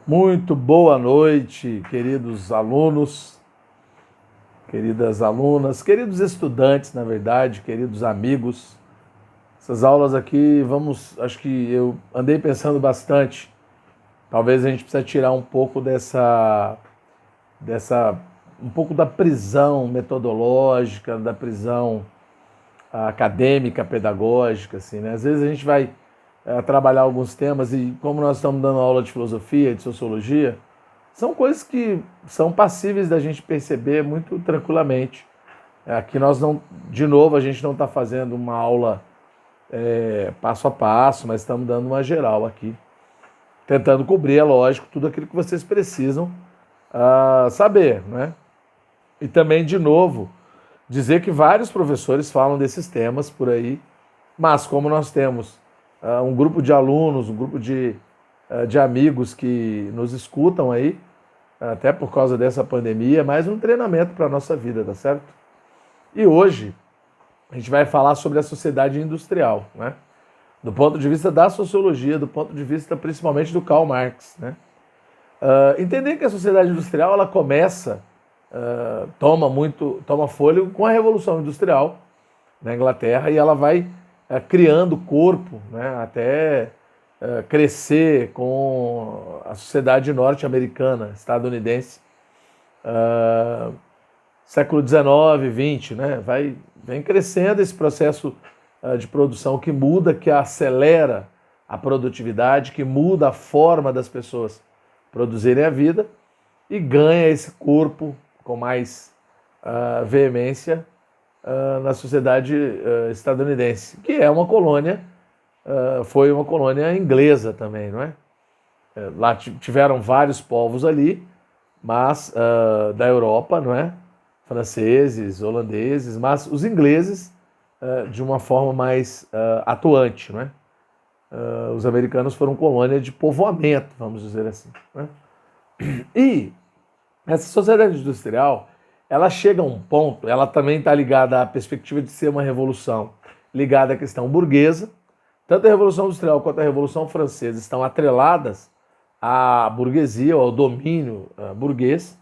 Muito boa noite, queridos alunos, queridas alunas, queridos estudantes, na verdade, queridos amigos. Essas aulas aqui, acho que eu andei pensando bastante. Talvez a gente precise tirar um pouco um pouco da prisão metodológica, da prisão acadêmica, pedagógica, assim, né? Às vezes a gente vai trabalhar alguns temas e como nós estamos dando aula de filosofia, de sociologia, são coisas que são passíveis da gente perceber muito tranquilamente. Aqui nós não, de novo, a gente não está fazendo uma aula passo a passo, mas estamos dando uma geral aqui, tentando cobrir, é lógico, tudo aquilo que vocês precisam saber, né? E também, de novo, dizer que vários professores falam desses temas por aí, mas como nós temos um grupo de alunos, um grupo de amigos que nos escutam aí, até por causa dessa pandemia, mais um treinamento para a nossa vida, tá certo? E hoje a gente vai falar sobre a sociedade industrial, né? Do ponto de vista da sociologia, do ponto de vista principalmente do Karl Marx, né? Entender que a sociedade industrial ela começa, toma fôlego com a Revolução Industrial na Inglaterra e ela vai criando corpo, né, até crescer com a sociedade norte-americana, estadunidense, século XIX, XX, né, vem crescendo esse processo de produção que muda, que acelera a produtividade, que muda a forma das pessoas produzirem a vida e ganha esse corpo com mais veemência na sociedade estadunidense, que é uma colônia, foi uma colônia inglesa também, não é? Lá tiveram vários povos ali, mas da Europa, não é? Franceses, holandeses, mas os ingleses de uma forma mais atuante, não é? Os americanos foram colônia de povoamento, vamos dizer assim, né? E essa sociedade industrial, ela chega a um ponto, ela também está ligada à perspectiva de ser uma revolução ligada à questão burguesa. Tanto a Revolução Industrial quanto a Revolução Francesa estão atreladas à burguesia, ou ao domínio burguês,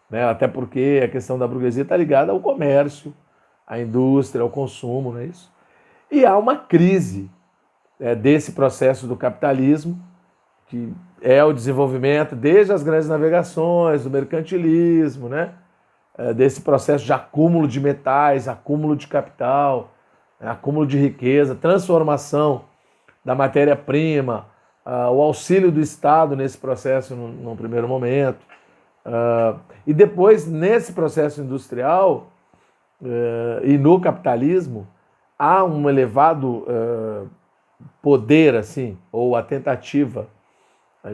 né? Até porque a questão da burguesia está ligada ao comércio, à indústria, ao consumo, não é isso? E há uma crise desse processo do capitalismo, que é o desenvolvimento desde as grandes navegações, do mercantilismo, né? Desse processo de acúmulo de metais, acúmulo de capital, acúmulo de riqueza, transformação da matéria-prima, o auxílio do Estado nesse processo no primeiro momento. E depois, nesse processo industrial e no capitalismo, há um elevado poder, assim, ou a tentativa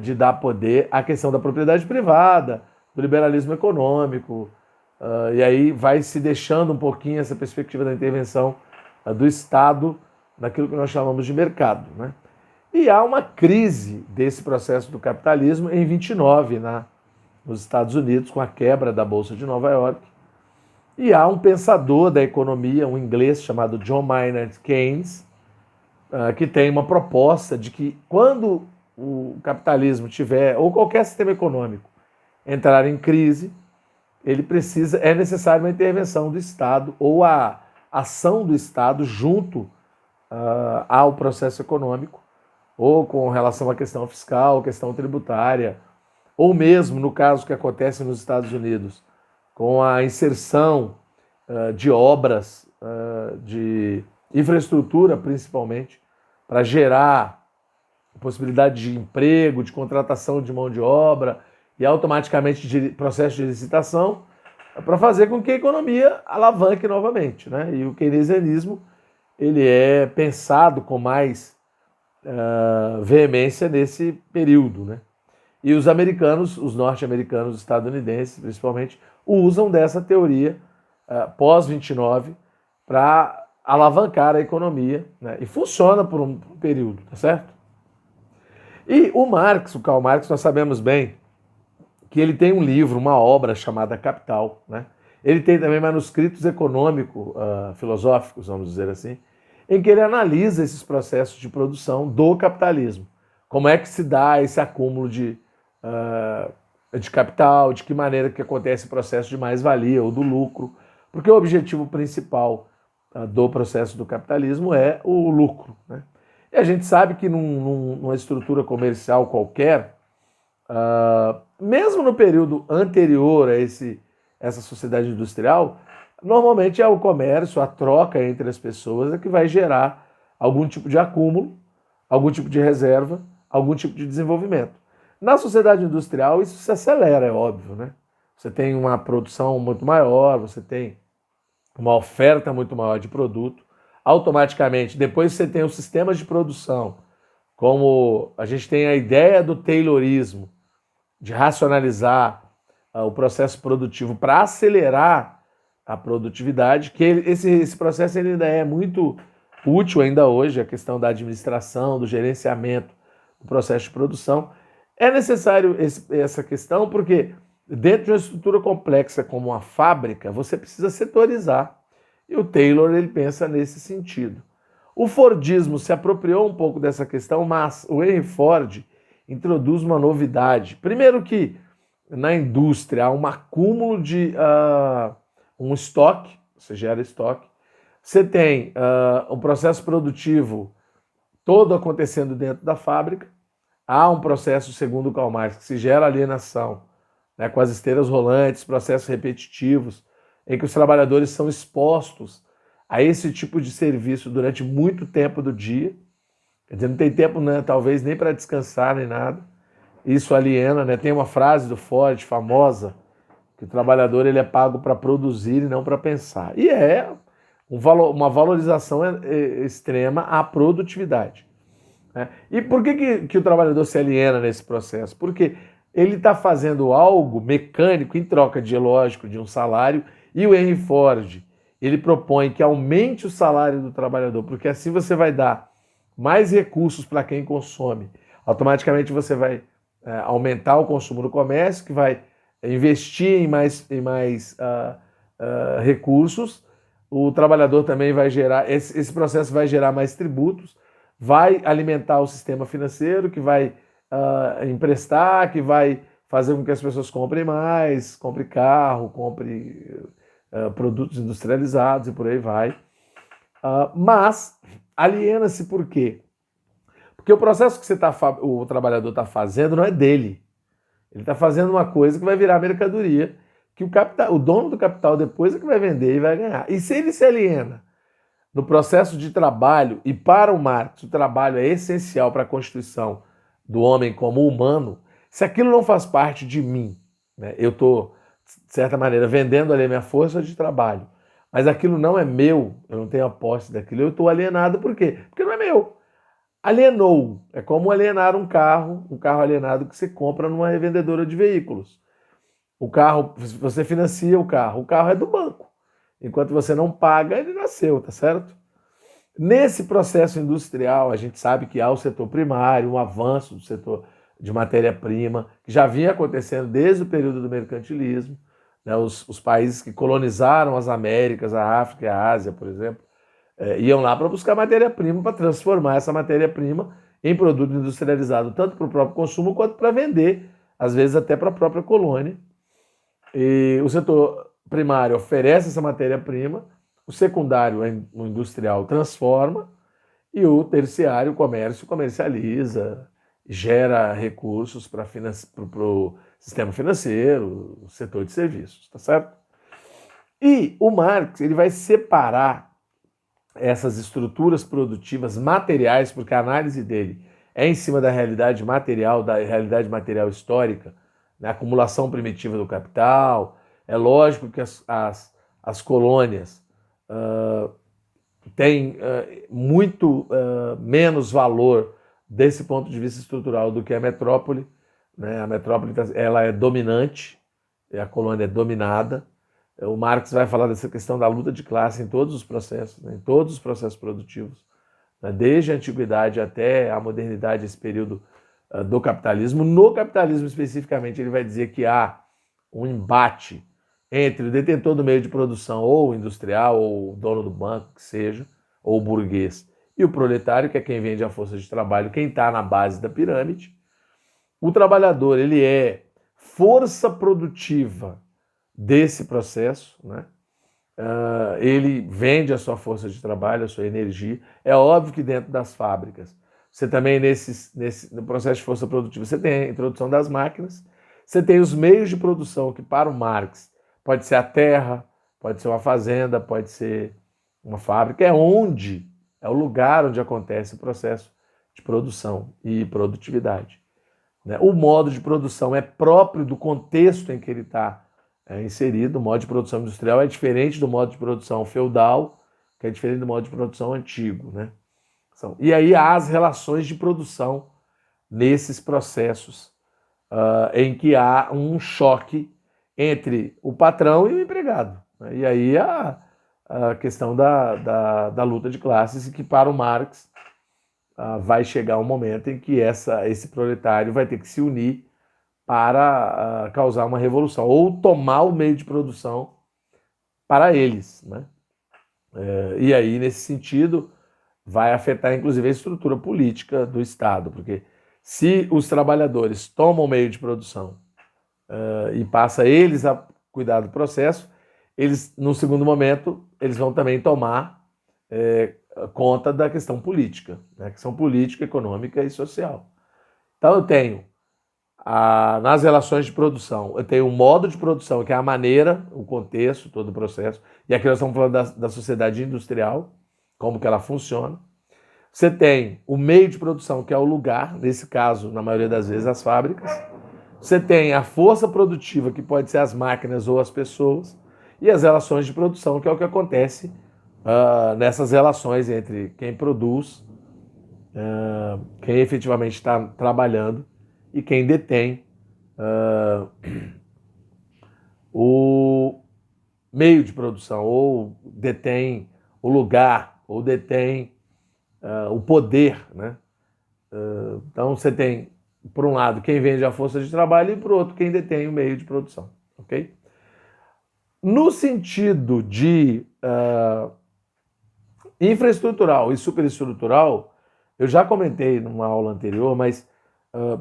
de dar poder à questão da propriedade privada, do liberalismo econômico, e aí vai se deixando um pouquinho essa perspectiva da intervenção do Estado naquilo que nós chamamos de mercado, né? E há uma crise desse processo do capitalismo em 29, nos Estados Unidos, com a quebra da Bolsa de Nova York. E há um pensador da economia, um inglês chamado John Maynard Keynes, que tem uma proposta de que quando o capitalismo tiver, ou qualquer sistema econômico, entrar em crise, é necessário uma intervenção do Estado ou a ação do Estado junto ao processo econômico, ou com relação à questão fiscal, questão tributária, ou mesmo no caso que acontece nos Estados Unidos, com a inserção de obras de infraestrutura, principalmente, para gerar possibilidade de emprego, de contratação de mão de obra e automaticamente de processo de licitação, para fazer com que a economia alavanque novamente, né? E o keynesianismo ele é pensado com mais veemência nesse período, né? E os americanos, os norte-americanos, os estadunidenses, principalmente, usam dessa teoria pós-29 para alavancar a economia, né? E funciona por um período, tá certo? E o Karl Marx, nós sabemos bem que ele tem um livro, uma obra chamada Capital, né? Ele tem também manuscritos econômico-filosóficos, vamos dizer assim, em que ele analisa esses processos de produção do capitalismo. Como é que se dá esse acúmulo de de capital, de que maneira que acontece o processo de mais-valia ou do lucro, porque o objetivo principal do processo do capitalismo é o lucro, né? E a gente sabe que numa estrutura comercial qualquer, mesmo no período anterior a essa sociedade industrial, normalmente é o comércio, a troca entre as pessoas é que vai gerar algum tipo de acúmulo, algum tipo de reserva, algum tipo de desenvolvimento. Na sociedade industrial isso se acelera, é óbvio, né? Você tem uma produção muito maior, você tem uma oferta muito maior de produto, automaticamente, depois você tem os sistemas de produção, como a gente tem a ideia do Taylorismo, de racionalizar o processo produtivo para acelerar a produtividade, que esse processo ele ainda é muito útil ainda hoje, a questão da administração, do gerenciamento do processo de produção. É necessário essa questão porque dentro de uma estrutura complexa como uma fábrica, você precisa setorizar. E o Taylor ele pensa nesse sentido. O Fordismo se apropriou um pouco dessa questão, mas o Henry Ford introduz uma novidade. Primeiro que na indústria há um acúmulo de um estoque, você gera estoque. Você tem um processo produtivo todo acontecendo dentro da fábrica. Há um processo, segundo o Karl Marx, que se gera alienação, né, com as esteiras rolantes, processos repetitivos, em que os trabalhadores são expostos a esse tipo de serviço durante muito tempo do dia. Quer dizer, não tem tempo, né, talvez, nem para descansar, nem nada. Isso aliena, né? Tem uma frase do Ford famosa, que o trabalhador ele é pago para produzir e não para pensar. E é uma valorização extrema à produtividade. Né? E por que o trabalhador se aliena nesse processo? Porque ele está fazendo algo mecânico em troca de, lógico, de um salário, e o Henry Ford ele propõe que aumente o salário do trabalhador, porque assim você vai dar mais recursos para quem consome. Automaticamente você vai aumentar o consumo no comércio, que vai investir em mais recursos. O trabalhador também vai gerar, esse processo vai gerar mais tributos, vai alimentar o sistema financeiro, que vai emprestar, que vai fazer com que as pessoas comprem mais, comprem carro, comprem produtos industrializados e por aí vai. Mas aliena-se por quê? Porque o processo que o trabalhador está fazendo não é dele. Ele está fazendo uma coisa que vai virar mercadoria, que o dono do capital depois é que vai vender e vai ganhar. E se ele se aliena no processo de trabalho, e para o Marx o trabalho é essencial para a constituição do homem como humano, se aquilo não faz parte de mim, né, eu estou, de certa maneira, vendendo ali a minha força de trabalho, mas aquilo não é meu, eu não tenho a posse daquilo, eu estou alienado por quê? Porque não é meu. Alienou, é como alienar um carro alienado que você compra numa revendedora de veículos. O carro, você financia o carro é do banco. Enquanto você não paga, ele nasceu, tá certo? Nesse processo industrial, a gente sabe que há o setor primário, um avanço do setor de matéria-prima, que já vinha acontecendo desde o período do mercantilismo, né? Os países que colonizaram as Américas, a África e a Ásia, por exemplo, iam lá para buscar matéria-prima, para transformar essa matéria-prima em produto industrializado, tanto para o próprio consumo quanto para vender, às vezes até para a própria colônia. E o setor primário oferece essa matéria-prima, o secundário, o industrial, transforma, e o terciário, o comércio, comercializa, gera recursos para o sistema financeiro, o setor de serviços, tá certo? E o Marx ele vai separar essas estruturas produtivas materiais, porque a análise dele é em cima da realidade material histórica, né? A acumulação primitiva do capital. É lógico que as colônias têm muito menos valor desse ponto de vista estrutural do que a metrópole, né? A metrópole ela é dominante, a colônia é dominada. O Marx vai falar dessa questão da luta de classe em todos os processos, né? Em todos os processos produtivos, né? Desde a antiguidade até a modernidade, esse período do capitalismo. No capitalismo especificamente, ele vai dizer que há um embate entre o detentor do meio de produção, ou industrial, ou dono do banco, que seja, ou burguês, e o proletário, que é quem vende a força de trabalho, quem está na base da pirâmide. o trabalhador ele é força produtiva desse processo, né? Ele vende a sua força de trabalho, a sua energia. É óbvio que dentro das fábricas, você também no processo de força produtiva, você tem a introdução das máquinas, você tem os meios de produção, que para o Marx pode ser a terra, pode ser uma fazenda, pode ser uma fábrica, é o lugar onde acontece o processo de produção e produtividade. O modo de produção é próprio do contexto em que ele está inserido. O modo de produção industrial é diferente do modo de produção feudal, que é diferente do modo de produção antigo, né? E aí há as relações de produção nesses processos em que há um choque entre o patrão e o empregado, né? E aí a questão da luta de classes, e que para o Marx vai chegar um momento em que esse proletário vai ter que se unir para causar uma revolução, ou tomar o meio de produção para eles, né? E aí, nesse sentido, vai afetar inclusive a estrutura política do Estado, porque se os trabalhadores tomam o meio de produção e passa eles a cuidar do processo, eles, no segundo momento, eles vão também tomar conta da questão política, né? Questão política, econômica e social. Então eu tenho, nas relações de produção, eu tenho um modo de produção, que é a maneira, o contexto, todo o processo, e aqui nós estamos falando da sociedade industrial, como que ela funciona. Você tem o meio de produção, que é o lugar, nesse caso, na maioria das vezes, as fábricas. Você tem a força produtiva, que pode ser as máquinas ou as pessoas, e as relações de produção, que é o que acontece nessas relações entre quem produz, quem efetivamente está trabalhando e quem detém o meio de produção, ou detém o lugar, ou detém o poder, né? Então você tem, por um lado, quem vende a força de trabalho, e por outro, quem detém o meio de produção, ok? No sentido de infraestrutural e superestrutural, eu já comentei numa aula anterior, mas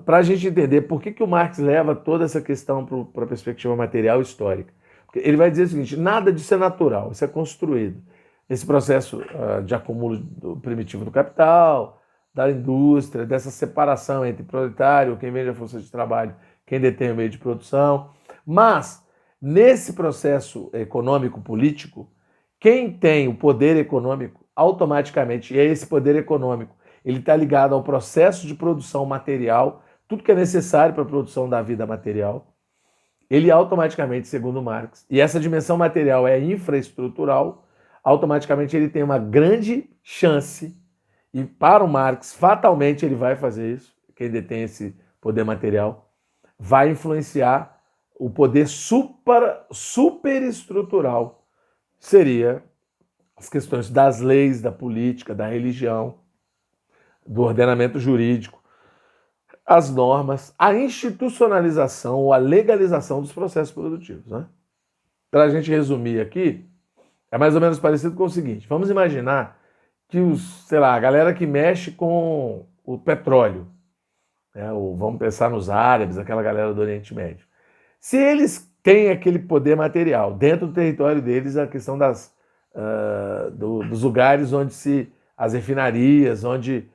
para a gente entender por que o Marx leva toda essa questão para a perspectiva material histórica. Porque ele vai dizer o seguinte: nada disso é natural, isso é construído. Esse processo de acúmulo primitivo do capital, da indústria, dessa separação entre proletário, quem vende a força de trabalho, quem detém o meio de produção. Mas, nesse processo econômico-político, quem tem o poder econômico, automaticamente, e é esse poder econômico, ele está ligado ao processo de produção material, tudo que é necessário para a produção da vida material, ele automaticamente, segundo Marx, e essa dimensão material é infraestrutural, automaticamente ele tem uma grande chance, e para o Marx, fatalmente ele vai fazer isso, quem detém esse poder material, vai influenciar o poder superestrutural, seria as questões das leis, da política, da religião, do ordenamento jurídico, as normas, a institucionalização ou a legalização dos processos produtivos, né? Para a gente resumir aqui, é mais ou menos parecido com o seguinte: vamos imaginar que a galera que mexe com o petróleo, né, ou vamos pensar nos árabes, aquela galera do Oriente Médio. Se eles têm aquele poder material dentro do território deles, a questão dos lugares onde as refinarias, onde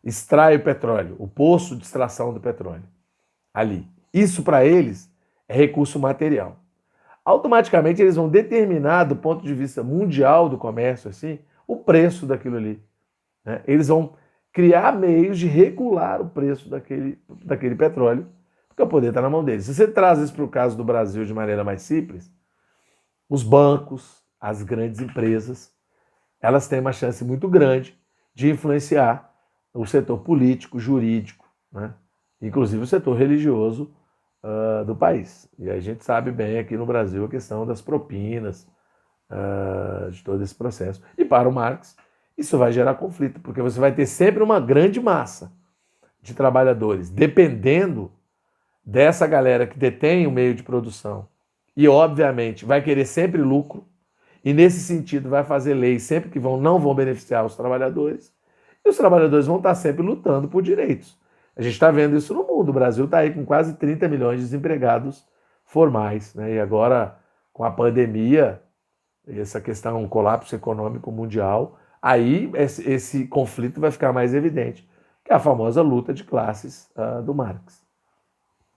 extrai o petróleo, o poço de extração do petróleo, ali. Isso para eles é recurso material. Automaticamente eles vão determinar, do ponto de vista mundial do comércio, assim, o preço daquilo ali, né? Eles vão criar meios de regular o preço daquele petróleo, porque o poder está na mão deles. Se você traz isso para o caso do Brasil de maneira mais simples, os bancos, as grandes empresas, elas têm uma chance muito grande de influenciar o setor político, jurídico, né? Inclusive o setor religioso do país. E a gente sabe bem aqui no Brasil a questão das propinas, de todo esse processo. E para o Marx, isso vai gerar conflito, porque você vai ter sempre uma grande massa de trabalhadores dependendo dessa galera que detém o meio de produção e, obviamente, vai querer sempre lucro, e nesse sentido vai fazer leis sempre que não vão beneficiar os trabalhadores, e os trabalhadores vão estar sempre lutando por direitos. A gente está vendo isso no mundo. O Brasil está aí com quase 30 milhões de desempregados formais, né? E agora, com a pandemia, essa questão, um colapso econômico mundial, aí esse conflito vai ficar mais evidente, que é a famosa luta de classes do Marx.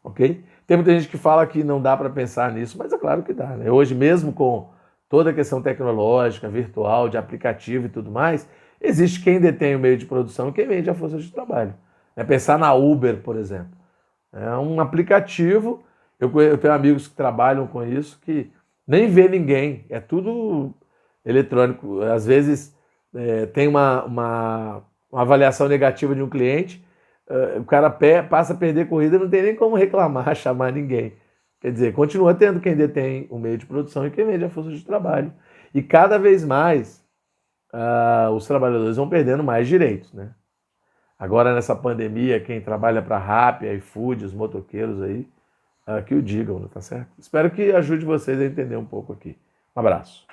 Ok? Tem muita gente que fala que não dá para pensar nisso, mas é claro que dá, né? Hoje, mesmo com toda a questão tecnológica, virtual, de aplicativo e tudo mais, existe quem detém o meio de produção e quem vende a força de trabalho. Pensar na Uber, por exemplo. É um aplicativo, eu tenho amigos que trabalham com isso, que nem vê ninguém, é tudo eletrônico. Às vezes tem uma avaliação negativa de um cliente, o cara passa a perder corrida, não tem nem como reclamar, chamar ninguém. Quer dizer, continua tendo quem detém o meio de produção e quem vende a força de trabalho. E cada vez mais os trabalhadores vão perdendo mais direitos, né? Agora nessa pandemia, quem trabalha para Rappi, iFood, os motoqueiros aí, que o digam, tá certo? Espero que ajude vocês a entender um pouco aqui. Um abraço.